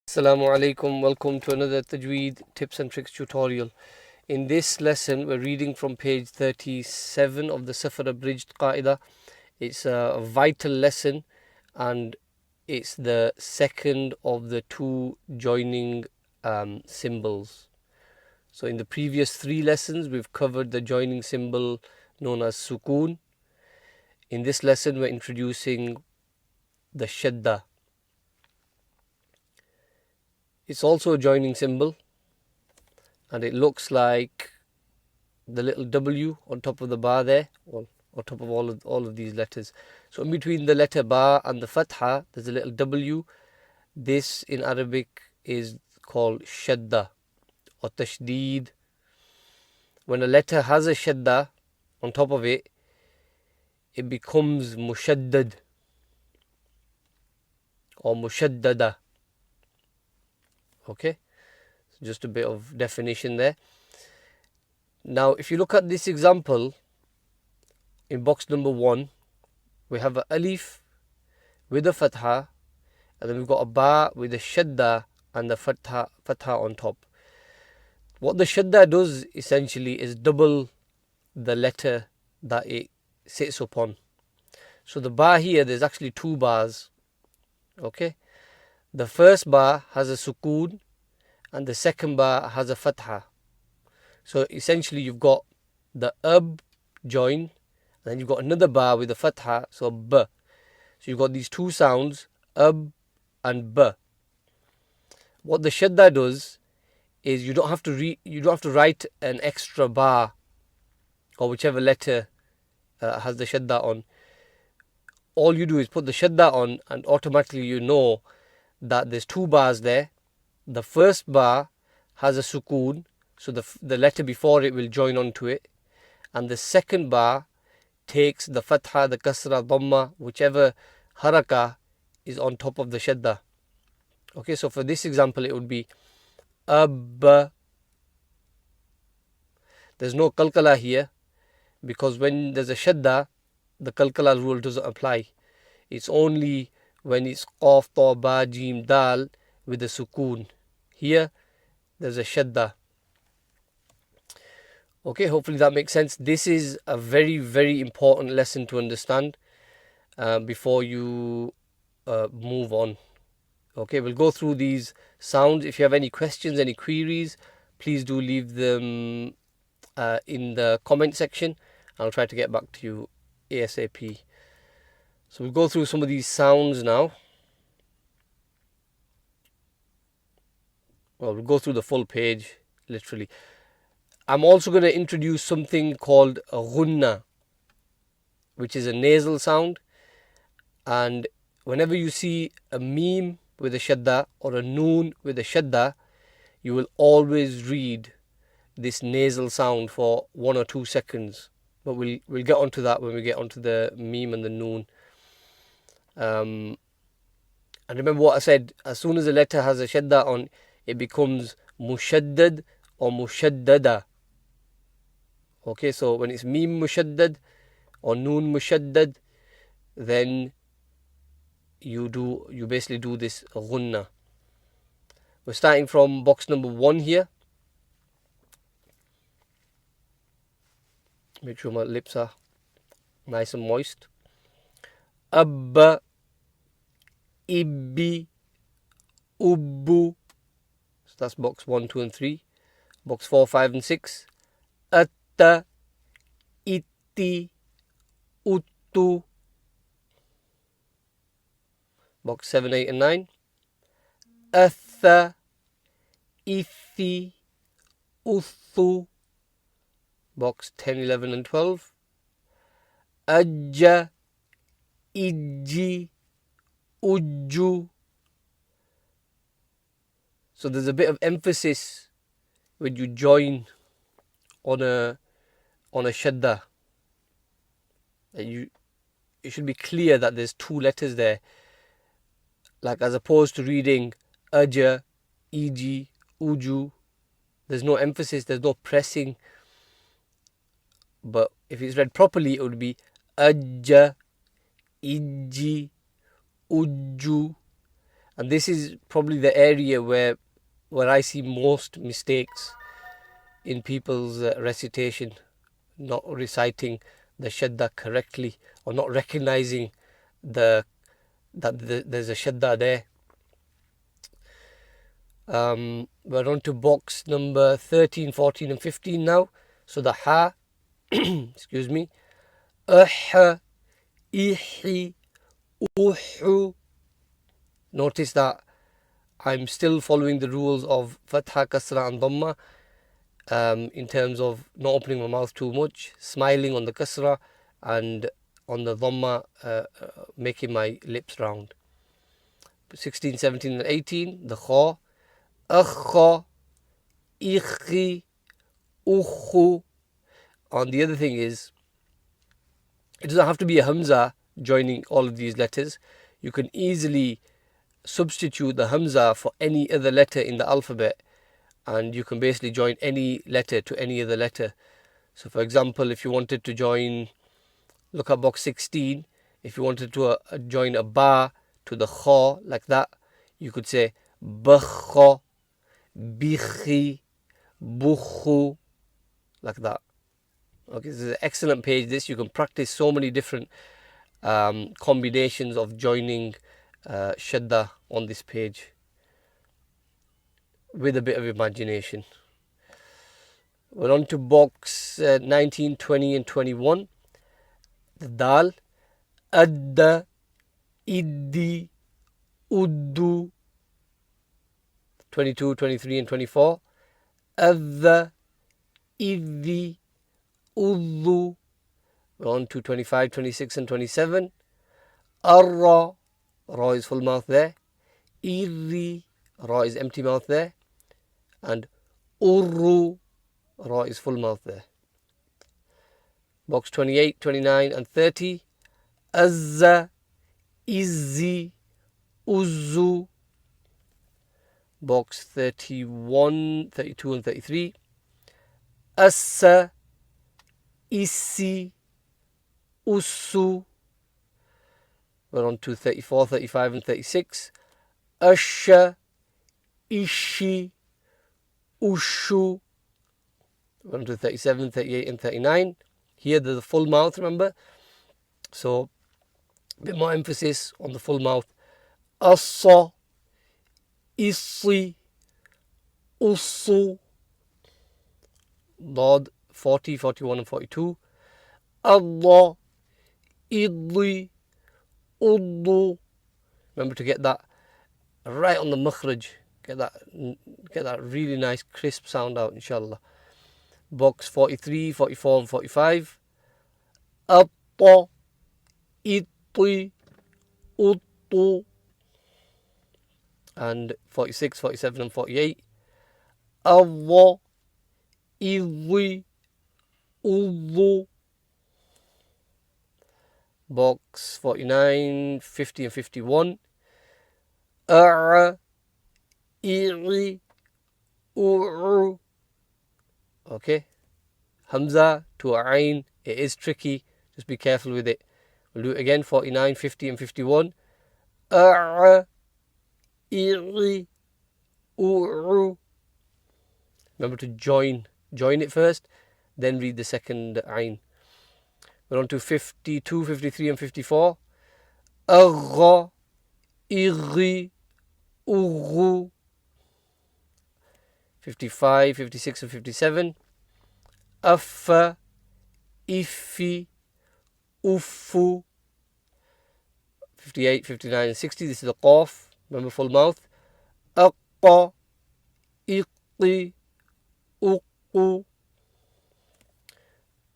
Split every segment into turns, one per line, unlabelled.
Assalamu alaikum, welcome to another Tajweed tips and tricks tutorial. In this lesson we're reading from page 37 of the Safar Abridged Qaida. It's a vital lesson and it's the second of the two joining symbols. So in the previous three lessons we've covered the joining symbol known as sukoon. In this lesson we're introducing the Shaddah. It's also a joining symbol and it looks like the little W on top of the ba there, or on top of all of these letters. So in between the letter ba and the fatha, there's a little W. This in Arabic is called shadda or tashdeed. When a letter has a shadda on top of it, it becomes mushaddad or mushaddada. Okay, so just a bit of definition there. Now, if you look at this example, in box number 1, we have an alif with a fatha, and then we've got a ba with a shadda and the fatha on top. What the shadda does essentially is double the letter that it sits upon. So the ba here, there's actually two bars. Okay, the first ba has a sukoon and the second ba has a fatha. So essentially you've got the join, and then you've got another ba with a fatha, so b. So you've got these two sounds, and b. What the shadda does is you don't have to write an extra ba or whichever letter has the shadda on. All you do is put the shadda on and automatically you know that there's two bars there. The first bar has a sukoon, so the letter before it will join onto it, and the second bar takes the fatha, the kasra, dhamma, whichever haraka is on top of the shadda. Okay, so for this example it would be ab. There's no kalkala here because when there's a shadda, the kalkala rule doesn't apply. It's only when it's qaf, ta, ba, jim, dal with a sukoon. Here there's a shadda. Okay, hopefully that makes sense. This is a very, very important lesson to understand before you move on. Okay, we'll go through these sounds. If you have any questions, any queries, please do leave them in the comment section. I'll try to get back to you ASAP. So we'll go through some of these sounds now. Well, we'll go through the full page, literally. I'm also going to introduce something called a Ghunnah, which is a nasal sound. And whenever you see a meme with a shadda or a noon with a shadda, you will always read this nasal sound for 1 or 2 seconds. But we'll get onto that when we get onto the meme and the noon. And remember what I said, as soon as a letter has a shadda on, it becomes mushaddad or mushaddada. Okay, so when it's meme mushaddad or noon mushaddad, then you basically do this ghunnah. We're starting from box number 1 here. Make sure my lips are nice and moist. Abba, ibbi, ubbu. So that's box 1, 2 and 3. Box 4, 5 and 6. Atta, itti, uttu. Box 7, 8 and 9. Atha, ithi, uthu. Box 10, 11 and 12. Ajja, ijji, ujju. So there's a bit of emphasis when you join on a shadda. It should be clear that there's two letters there. Like as opposed to reading aja, iji, uju, there's no emphasis, there's no pressing. But if it's read properly, it would be ajja, iji, uju. And this is probably the area where I see most mistakes in people's recitation, not reciting the Shaddah correctly, or not recognizing there's a Shaddah there. We're on to box number 13, 14 and 15 now. So the ha, excuse me, ihi, uhu. Notice that I'm still following the rules of Fatha, Kasra and Dhamma, in terms of not opening my mouth too much, smiling on the Kasra, and on the Dhamma, making my lips round. 16, 17 and 18, the Kha, Akha, Ikhi, Ukhu. And the other thing is, it doesn't have to be a Hamza joining all of these letters. You can easily substitute the Hamza for any other letter in the alphabet, and you can basically join any letter to any other letter. So for example, if you wanted to join, look at box 16, if you wanted to join a ba to the kha like that, you could say bakha, bikhi, bukhu, like that. Okay, this is an excellent page. This, you can practice so many different combinations of joining Shaddah on this page with a bit of imagination. We're on to box 19, 20 and 21. The Dal, Adda, Iddi, Uddu. 22, 23 and 24. Adda, Iddi, Uddu. We're on to 25, 26 and 27. Arra, Ra is full mouth there. Irri, Ra is empty mouth there. And Urru, Ra is full mouth there. Box 28, 29 and 30. Azza, Izzi, Uzzu. Box 31, 32 and 33. Assa, Issi, Ussu. We're on to 34, 35 and 36. Asha, Ishi, Ushu. We're on to 37, 38 and 39. Here there's the full mouth, remember? So a bit more emphasis on the full mouth. Assa, Issi, Ussu. Lord 40, 41 and 42. Allah, Idli, Uddu. Remember to get that right on the makhraj. Get that really nice crisp sound out, inshallah. Box 43, 44 and 45. Atta, Itti, Uttu. And 46, 47 and 48. Allah, Idli, Uddu. Box 49, 50 and 51. A'a, I'i, U'u. Okay. Hamza to Ain. It is tricky. Just be careful with it. We'll do it again. 49, 50 and 51. A'a, I'i, U'u. Remember to join it first, then read the second Ain. We're on to 52, 53 and 54. Agha, Ighi, Ughu. 55, 56 and 57. Affa, Ifi, Uffu. 58, 59 and 60. This is the Qaf. Remember, full mouth. Aqqa, Iqqi, Uqqu.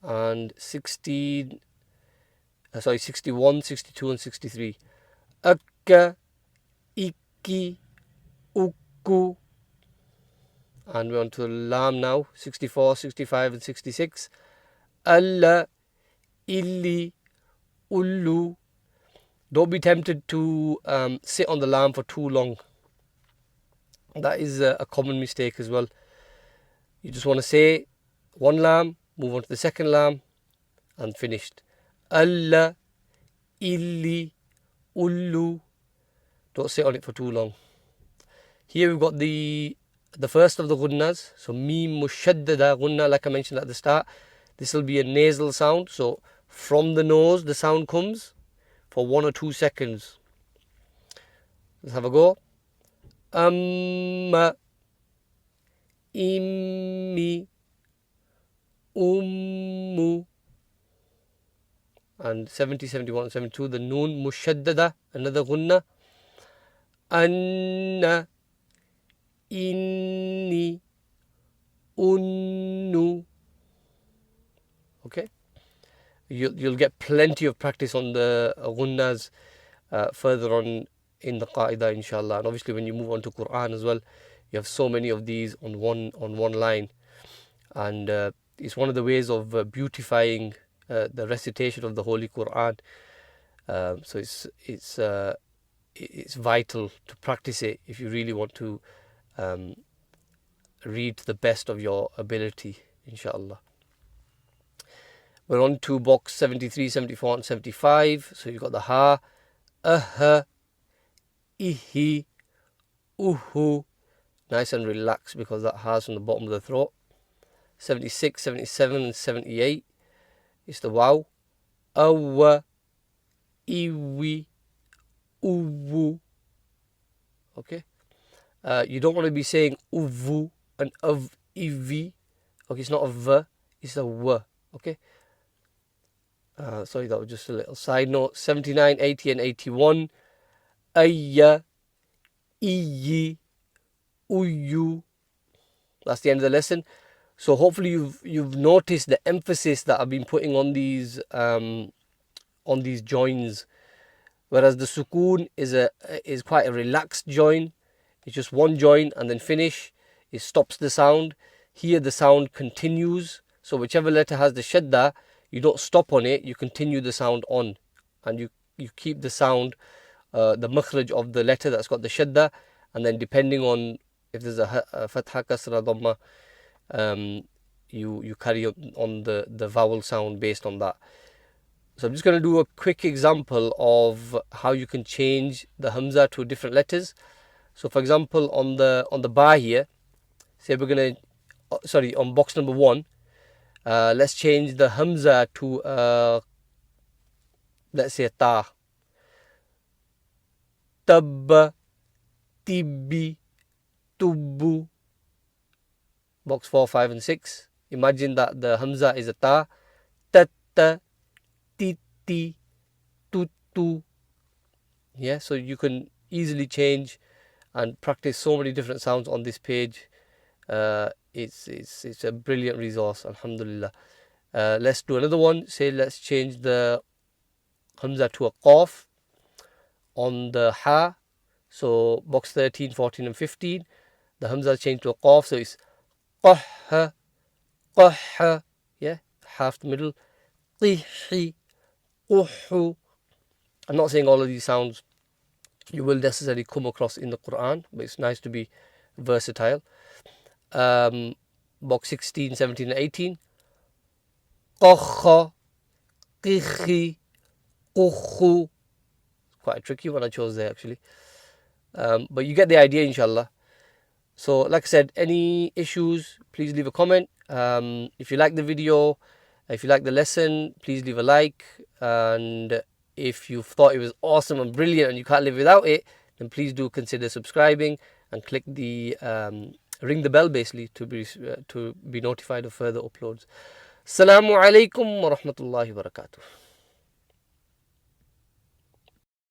And 61, 62 and 63. Akka, Ikki, Ukku. And we're on to Lam now. 64, 65 and 66. Alla, Illi, Ullu. Don't be tempted to sit on the Lam for too long. That is a common mistake as well. You just want to say one Lam, move on to the second Lam, and finished. Alla, Illi, Ullu. Don't sit on it for too long. Here we've got the first of the Ghunnahs. So Mim Mushaddada Ghunnah, like I mentioned at the start. This will be a nasal sound. So from the nose the sound comes for 1 or 2 seconds. Let's have a go. Amma, Immi, Ummu. And 70, 71, 72, the Noon Mushaddada, another Ghunnah. Anna, Inni, Unnu. Okay, you'll get plenty of practice on the Ghunnahs further on in the Qaida, inshallah. And obviously when you move on to Quran as well, you have so many of these on one line, and it's one of the ways of beautifying the recitation of the Holy Quran. So it's vital to practice it if you really want to read to the best of your ability, inshallah. We're on to box 73, 74 and 75. So you've got the ha, aha, ihi, uhu. Nice and relaxed because that ha's from the bottom of the throat. 76, 77 and 78. It's the wow. Awa, iwi, uwu. Okay. You don't want to be saying uvu and of ivi. Okay, it's not a v, it's a w. Okay. Sorry, that was just a little side note. 79, 80 and 81. Ayya, iyi, uyu. That's the end of the lesson. So hopefully you've noticed the emphasis that I've been putting on these joins. Whereas the sukoon is quite a relaxed join. It's just one join and then finish. It stops the sound. Here the sound continues. So whichever letter has the shadda, you don't stop on it, you continue the sound on. And you keep the sound, the makhraj of the letter that's got the shadda. And then depending on if there's a fatha, kasra, dhamma, you carry on the vowel sound based on that. So I'm just going to do a quick example of how you can change the hamza to different letters. So for example, on the ba here, say we're going to, on box number 1, let's change the hamza to, let's say ta. Tabba, tibbi, tubbu. Box 4, 5 and 6. Imagine that the hamza is a ta. Tatta, titi, tutu. Yeah, so you can easily change and practice so many different sounds on this page. It's a brilliant resource, alhamdulillah. Let's do another one. Say let's change the hamza to a qaf on the ha. So box 13, 14 and 15. The hamza changed to a qaf, so it's qahha, qahha. Yeah, half the middle. Qihi, quhu. I'm not saying all of these sounds you will necessarily come across in the Quran, but it's nice to be versatile. Box 16, 17 and 18. Qakha, qihi, quhu. Quite a tricky one I chose there actually. But you get the idea, inshallah. So like I said, any issues, please leave a comment. If you like the video, if you like the lesson, please leave a like. And if you thought it was awesome and brilliant and you can't live without it, then please do consider subscribing and click the ring the bell basically to be notified of further uploads. Assalamu alaikum wa rahmatullahi wa barakatuh.